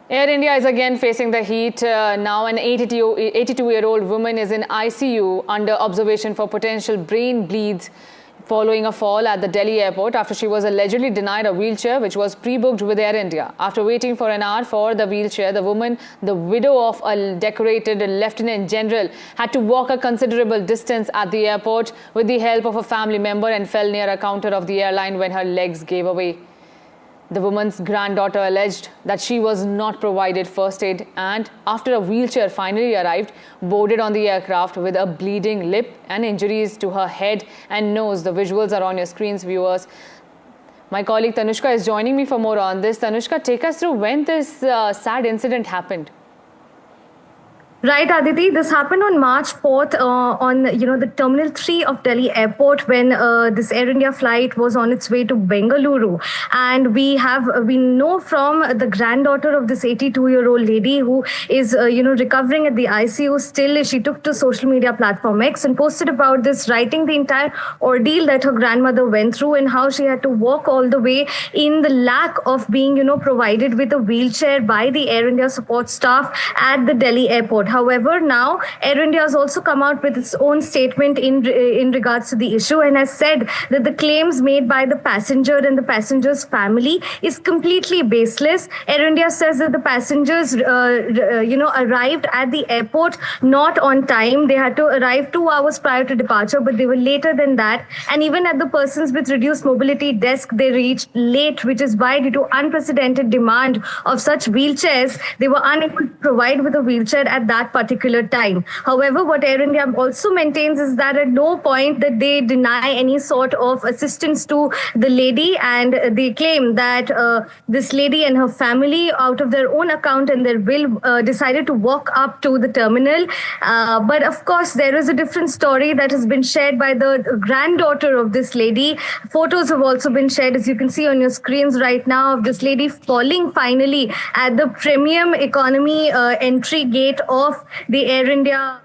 Air India is again facing the heat. Now an 82-year-old woman is in ICU under observation for potential brain bleeds following a fall at the Delhi airport after she was allegedly denied a wheelchair which was pre-booked with Air India. After waiting for an hour for the wheelchair, the woman, the widow of a decorated lieutenant general, had to walk a considerable distance at the airport with the help of a family member and fell near a counter of the airline when her legs gave away. The woman's granddaughter alleged that she was not provided first aid and, after a wheelchair finally arrived, boarded on the aircraft with a bleeding lip and injuries to her head and nose. The visuals are on your screens, viewers. My colleague Tanushka is joining me for more on this. Tanushka, take us through when this sad incident happened. Right, Aditi. This happened on March 4th on the Terminal 3 of Delhi Airport when this Air India flight was on its way to Bengaluru. And we know from the granddaughter of this 82-year-old lady who is recovering at the ICU still. She took to social media platform X and posted about this, writing the entire ordeal that her grandmother went through and how she had to walk all the way in the lack of being provided with a wheelchair by the Air India support staff at the Delhi airport. However, now Air India has also come out with its own statement in regards to the issue and has said that the claims made by the passenger and the passenger's family is completely baseless. Air India says that the passengers, arrived at the airport not on time. They had to arrive 2 hours prior to departure, but they were later than that. And even at the persons with reduced mobility desk, they reached late, which is why, due to unprecedented demand of such wheelchairs, they were unable to provide with a wheelchair at that particular time. However, what Air India also maintains is that at no point that they deny any sort of assistance to the lady, and they claim that this lady and her family, out of their own account and their will, decided to walk up to the terminal. But of course, there is a different story that has been shared by the granddaughter of this lady. Photos have also been shared, as you can see on your screens right now, of this lady falling finally at the premium economy entry gate of the Air India